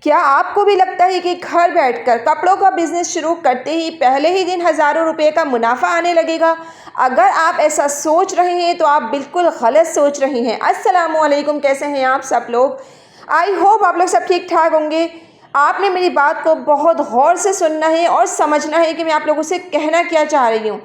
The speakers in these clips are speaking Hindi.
क्या आपको भी लगता है कि घर बैठकर कपड़ों का बिजनेस शुरू करते ही पहले ही दिन हज़ारों रुपए का मुनाफा आने लगेगा? अगर आप ऐसा सोच रहे हैं तो आप बिल्कुल गलत सोच रही हैं। अस्सलामुअलैकुम, कैसे हैं आप सब लोग? आई होप आप लोग सब ठीक ठाक होंगे। आपने मेरी बात को बहुत गौर से सुनना है और समझना है कि मैं आप लोगों से कहना क्या चाह रही हूँ।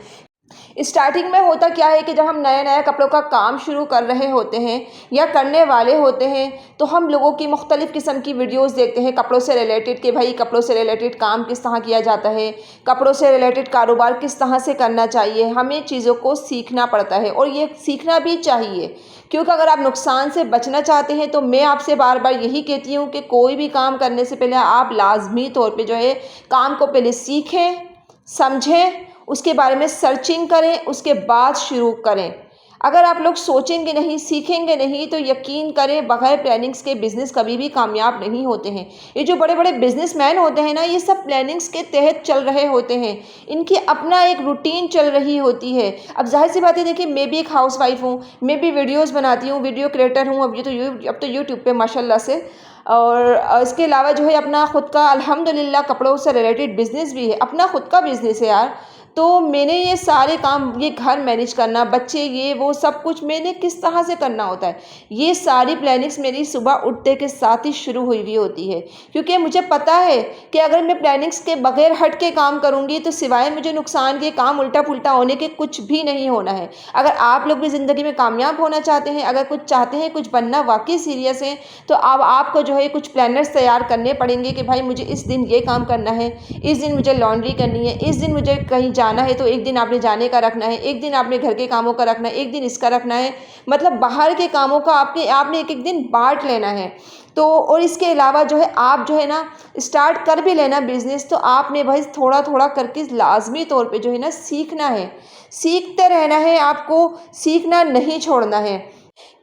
स्टार्टिंग में होता क्या है कि जब हम नया नया कपड़ों का काम शुरू कर रहे होते हैं या करने वाले होते हैं तो हम लोगों की मुख्तलिफ़ किस्म की वीडियोस देखते हैं कपड़ों से रिलेटेड कि भाई कपड़ों से रिलेटेड काम किस तरह किया जाता है, कपड़ों से रिलेटेड कारोबार किस तरह से करना चाहिए। हमें चीज़ों को सीखना पड़ता है और ये सीखना भी चाहिए, क्योंकि अगर आप नुकसान से बचना चाहते हैं तो मैं आपसे बार बार यही कहती हूँ कि कोई भी काम करने से पहले आप लाजमी तौर पर जो है काम को पहले सीखें, समझें, उसके बारे में सर्चिंग करें, उसके बाद शुरू करें। अगर आप लोग सोचेंगे नहीं, सीखेंगे नहीं तो यकीन करें बगैर प्लानिंग्स के बिज़नेस कभी भी कामयाब नहीं होते हैं। ये जो बड़े बड़े बिजनेसमैन होते हैं ना, ये सब प्लानिंग्स के तहत चल रहे होते हैं। इनकी अपना एक रूटीन चल रही होती है। अब जाहिर सी बात है, देखिए मैं भी एक हाउसवाइफ हूँ, मैं भी वीडियोज़ बनाती हूँ, वीडियो क्रिएटर हूँ। अब तो यूट्यूब पर माशाल्लाह से, और इसके अलावा जो है अपना ख़ुद का अल्हम्दुलिल्लाह कपड़ों से रिलेटेड बिज़नेस भी है, अपना ख़ुद का बिज़नेस है यार। तो मैंने ये सारे काम, ये घर मैनेज करना, बच्चे, ये वो सब कुछ मैंने किस तरह से करना होता है, ये सारी प्लानिंग्स मेरी सुबह उठते के साथ ही शुरू हुई हुई होती है। क्योंकि मुझे पता है कि अगर मैं प्लानिंग्स के बगैर हट के काम करूँगी तो सिवाय मुझे नुकसान के, काम उल्टा पुल्टा होने के कुछ भी नहीं होना है। अगर आप लोग भी ज़िंदगी में कामयाब होना चाहते हैं, अगर कुछ चाहते हैं, कुछ बनना वाकई सीरियस है, तो अब आपको जो है कुछ प्लानर्स तैयार करने पड़ेंगे कि भाई मुझे इस दिन ये काम करना है, इस दिन मुझे लॉन्ड्री करनी है, इस दिन मुझे कहीं जाना है तो एक दिन आपने जाने का रखना है, एक दिन आपने घर के कामों का रखना है, एक दिन इसका रखना है। मतलब बाहर के कामों का आपने एक एक दिन बांट लेना है। तो और इसके अलावा जो है आप जो है ना स्टार्ट कर भी लेना बिज़नेस, तो आपने भाई थोड़ा थोड़ा करके लाजमी तौर पे जो है ना सीखना है, सीखते रहना है, आपको सीखना नहीं छोड़ना है।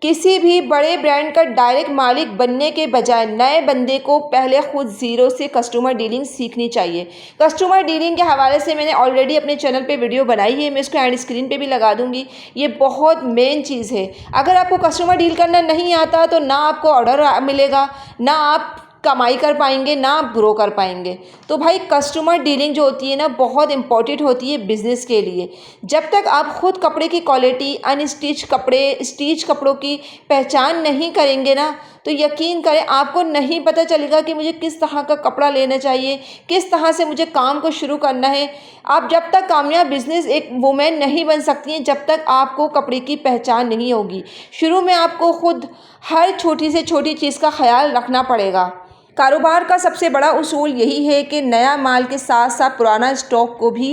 किसी भी बड़े ब्रांड का डायरेक्ट मालिक बनने के बजाय नए बंदे को पहले खुद ज़ीरो से कस्टमर डीलिंग सीखनी चाहिए। कस्टमर डीलिंग के हवाले से मैंने ऑलरेडी अपने चैनल पे वीडियो बनाई है, मैं इसको एंड स्क्रीन पे भी लगा दूंगी। ये बहुत मेन चीज़ है। अगर आपको कस्टमर डील करना नहीं आता तो ना आपको ऑर्डर मिलेगा, ना आप कमाई कर पाएंगे, ना आप ग्रो कर पाएंगे। तो भाई कस्टमर डीलिंग जो होती है ना, बहुत इंपॉर्टेंट होती है बिज़नेस के लिए। जब तक आप खुद कपड़े की क्वालिटी, अनस्टिच कपड़े, स्टिच कपड़ों की पहचान नहीं करेंगे ना, तो यकीन करें आपको नहीं पता चलेगा कि मुझे किस तरह का कपड़ा लेना चाहिए, किस तरह से मुझे काम को शुरू करना है। आप जब तक कामयाब बिज़नेस एक वुमेन नहीं बन सकती हैं, जब तक आपको कपड़े की पहचान नहीं होगी। शुरू में आपको खुद हर छोटी से छोटी चीज़ का ख्याल रखना पड़ेगा। कारोबार का सबसे बड़ा उसूल यही है कि नया माल के साथ साथ पुराना स्टॉक को भी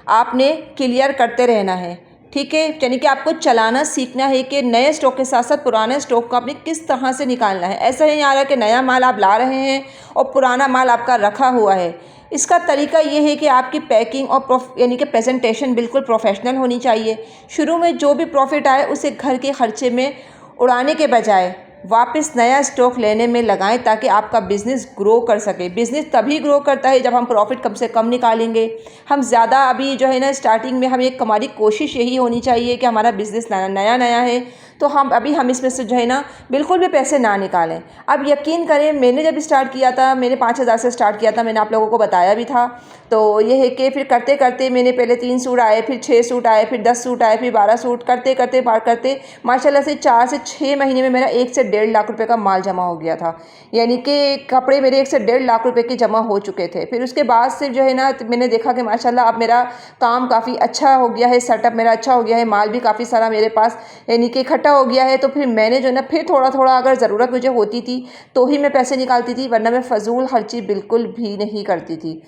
आपने क्लियर करते रहना है। ठीक है, यानी कि आपको चलाना सीखना है कि नए स्टॉक के साथ साथ पुराने स्टॉक को आपने किस तरह से निकालना है। ऐसा नहीं आ रहा कि नया माल आप ला रहे हैं और पुराना माल आपका रखा हुआ है। इसका तरीका ये है कि आपकी पैकिंग और यानी कि प्रेजेंटेशन बिल्कुल प्रोफेशनल होनी चाहिए। शुरू में जो भी प्रॉफिट आए उसे घर के खर्चे में उड़ाने के बजाय वापस नया स्टॉक लेने में लगाएं, ताकि आपका बिज़नेस ग्रो कर सके। बिज़नेस तभी ग्रो करता है जब हम प्रॉफिट कम से कम निकालेंगे। हम ज़्यादा अभी जो है ना स्टार्टिंग में हमारी कोशिश यही होनी चाहिए कि हमारा बिज़नेस नया नया है, तो हम इसमें से जो है ना बिल्कुल भी पैसे ना निकालें। अब यकीन करें, मैंने जब स्टार्ट किया था, मैंने 5,000 से स्टार्ट किया था, मैंने आप लोगों को बताया भी था। तो ये है कि फिर करते करते मैंने पहले 3 सूट आए, फिर 6 सूट आए, फिर 10 सूट आए, फिर 12 सूट, करते करते माशाल्लाह से 4 से 6 महीने में मेरा 1 से 1.5 लाख रुपए का माल जमा हो गया था। यानी कि कपड़े मेरे 1 से 1.5 लाख रुपए के जमा हो चुके थे। फिर उसके बाद से जो है ना मैंने देखा कि माशाल्लाह अब मेरा काम काफ़ी अच्छा हो गया है, सेटअप मेरा अच्छा हो गया है, माल भी काफ़ी सारा मेरे पास यानी कि इकट्ठा हो गया है। तो फिर मैंने जो है ना फिर थोड़ा थोड़ा अगर ज़रूरत मुझे होती थी तो ही मैं पैसे निकालती थी, वरना मैं फ़जूल खर्ची बिल्कुल भी नहीं करती थी।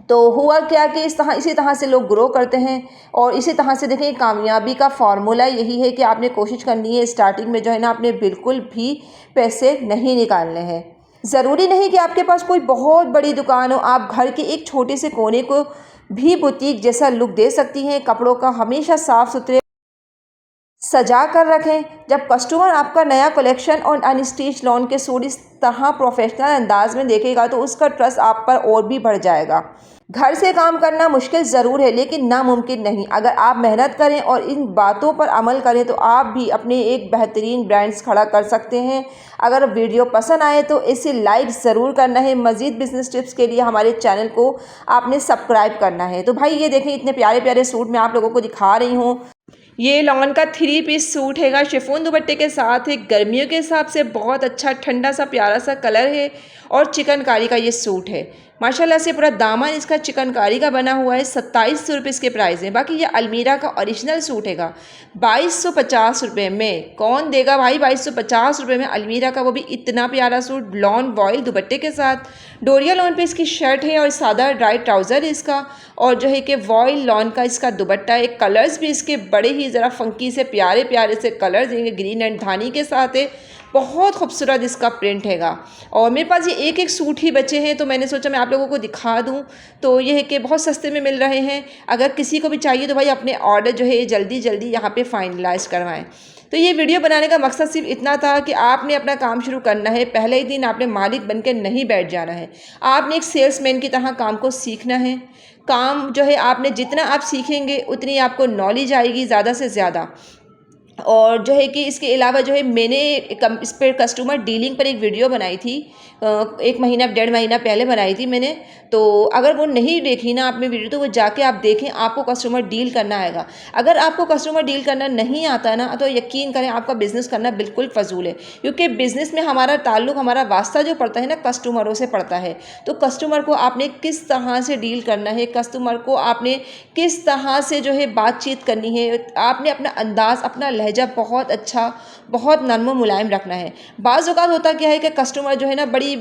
तो हुआ क्या कि इसी तरह से लोग ग्रो करते हैं। और इसी तरह से देखिए, कामयाबी का फार्मूला यही है कि आपने कोशिश करनी है स्टार्टिंग में जो है ना आपने बिल्कुल भी पैसे नहीं निकालने हैं। ज़रूरी नहीं कि आपके पास कोई बहुत बड़ी दुकान हो, आप घर के एक छोटे से कोने को भी बुटीक जैसा लुक दे सकती हैं। कपड़ों का हमेशा साफ़ सुथरे सजा कर रखें। जब कस्टमर आपका नया कलेक्शन और अनस्टिच लॉन के सूट इस तरह प्रोफेशनल अंदाज में देखेगा तो उसका ट्रस्ट आप पर और भी बढ़ जाएगा। घर से काम करना मुश्किल ज़रूर है लेकिन नामुमकिन नहीं। अगर आप मेहनत करें और इन बातों पर अमल करें तो आप भी अपने एक बेहतरीन ब्रांड्स खड़ा कर सकते हैं। अगर वीडियो पसंद आए तो इसे लाइक ज़रूर करना है। मज़ीद बिजनेस टिप्स के लिए हमारे चैनल को आपने सब्सक्राइब करना है। तो भाई ये देखें, इतने प्यारे प्यारे सूट मैं आप लोगों को दिखा रही हूँ। ये लॉन का 3 पीस सूट हैगा, शिफॉन दुपट्टे के साथ है। गर्मियों के हिसाब से बहुत अच्छा ठंडा सा प्यारा सा कलर है और चिकनकारी का ये सूट है। माशाल्लाह से पूरा दामन इसका चिकनकारी का बना हुआ है। 2700 रुपये इसके प्राइस है। बाकी ये अलमीरा का ओरिजिनल सूट हैगा 2250 रुपये में। कौन देगा भाई 2250 रुपये में अलमीरा का, वो भी इतना प्यारा सूट लॉन वॉयल दुपट्टे के साथ। डोरिया लॉन पे इसकी शर्ट है और सादा ड्राई ट्राउज़र है इसका, और जो है कि वॉयल लॉन का इसका दुपट्टा है। कलर्स भी इसके बड़े ही ज़रा फंकी से प्यारे प्यारे से कलर्स देंगे, ग्रीन एंड धानी के साथ है। बहुत खूबसूरत इसका प्रिंट हैगा। और मेरे पास ये एक एक सूट ही बचे हैं तो मैंने सोचा मैं आप लोगों को दिखा दूं। तो ये है कि बहुत सस्ते में मिल रहे हैं। अगर किसी को भी चाहिए तो भाई अपने ऑर्डर जो है जल्दी जल्दी यहाँ पे फाइनलाइज करवाएं। तो ये वीडियो बनाने का मकसद सिर्फ इतना था कि आपने अपना काम शुरू करना है। पहले ही दिन आपने मालिक बन के नहीं बैठ जाना है। आपने एक सेल्समैन की तरह काम को सीखना है। काम जो है आपने जितना आप सीखेंगे उतनी आपको नॉलेज आएगी ज़्यादा से ज़्यादा। और जो है कि इसके अलावा जो है मैंने इस पर कस्टमर डीलिंग पर एक वीडियो बनाई थी, 1 महीना 1.5 महीना पहले बनाई थी मैंने। तो अगर वो नहीं देखी ना आपने वीडियो तो वो जाके आप देखें, आपको कस्टमर डील करना आएगा। अगर आपको कस्टमर डील करना नहीं आता ना तो यकीन करें आपका बिज़नेस करना बिल्कुल फ़जूल है, क्योंकि बिज़नेस में हमारा ताल्लुक़, हमारा वास्ता जो पड़ता है ना कस्टमरों से पड़ता है। तो कस्टमर को आपने किस तरह से डील करना है, कस्टमर को आपने किस तरह से जो है बातचीत करनी है, आपने अपना अंदाज़, अपना लहजा बहुत अच्छा, बहुत नर्म व मुलायम रखना है। बाज़ औक़ात होता क्या है कि कस्टमर जो है ना बड़ी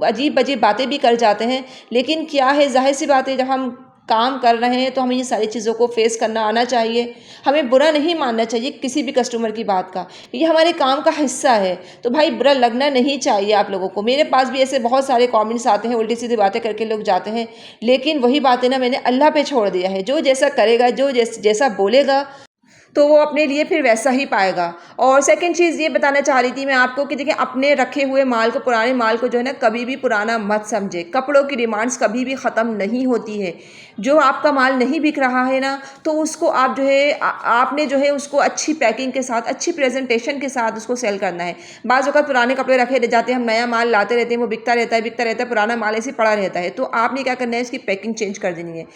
अजीब अजीब बातें भी कर जाते हैं, लेकिन क्या है ज़ाहिर सी बात है जब हम काम कर रहे हैं तो हमें ये सारी चीज़ों को फेस करना आना चाहिए। हमें बुरा नहीं मानना चाहिए किसी भी कस्टमर की बात का, ये हमारे काम का हिस्सा है। तो भाई बुरा लगना नहीं चाहिए आप लोगों को। मेरे पास भी ऐसे बहुत सारे कमेंट्स आते हैं, उल्टी सीधी बातें करके लोग जाते हैं, लेकिन वही बातें ना मैंने अल्लाह पे छोड़ दिया है। जो जैसा करेगा, जो जैसा बोलेगा तो वो अपने लिए फिर वैसा ही पाएगा। और सेकंड चीज़ ये बताना चाह रही थी मैं आपको कि देखिए अपने रखे हुए माल को, पुराने माल को जो है ना कभी भी पुराना मत समझे। कपड़ों की डिमांड्स कभी भी ख़त्म नहीं होती है। जो आपका माल नहीं बिक रहा है ना तो उसको आप जो है आपने जो है उसको अच्छी पैकिंग के साथ, अच्छी प्रेजेंटेशन के साथ उसको सेल करना है। बाज़ वक़्त पुराने कपड़े रखे रह जाते हैं, हम नया माल लाते रहते हैं, वो बिकता रहता है, पुराना माल ऐसे पड़ा रहता है। तो आपने क्या करना है, इसकी पैकिंग चेंज कर देनी है।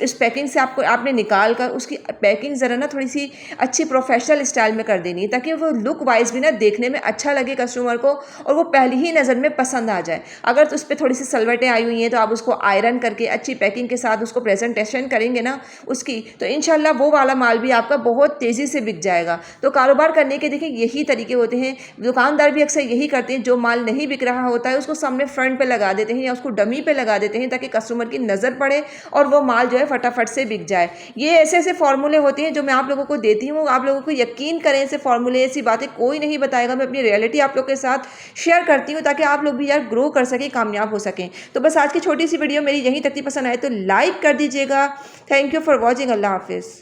इस पैकिंग से आपको आपने निकाल कर उसकी पैकिंग ज़रा ना थोड़ी सी अच्छी प्रोफेशनल स्टाइल में कर देनी है, ताकि वो लुक वाइज भी ना देखने में अच्छा लगे कस्टमर को और वो पहली ही नज़र में पसंद आ जाए। अगर तो उस पर थोड़ी सी सलवटें आई हुई हैं तो आप उसको आयरन करके अच्छी पैकिंग के साथ उसको प्रेजेंटेशन करेंगे ना उसकी, तो इंशाल्लाह वो वाला माल भी आपका बहुत तेज़ी से बिक जाएगा। तो कारोबार करने के देखिए यही तरीके होते हैं। दुकानदार भी अक्सर यही करते हैं, जो माल नहीं बिक रहा होता है उसको सामने फ्रंट पे लगा देते हैं या उसको डमी पे लगा देते हैं, ताकि कस्टमर की नज़र पड़े और वो माल जो है फटाफट से बिक जाए। ये ऐसे ऐसे फार्मूले होते हैं जो मैं आप लोगों को देती हूँ। आप लोगों को यकीन करें, ऐसे फार्मूले, ऐसी बातें कोई नहीं बताएगा। मैं अपनी रियलिटी आप लोग के साथ शेयर करती हूँ ताकि आप लोग भी यार ग्रो कर सकें, कामयाब हो सकें। तो बस आज की छोटी सी वीडियो मेरी यहीं तक थी। पसंद आए तो लाइक कर दीजिएगा। Thank you for watching. अल्लाह हाफिज़।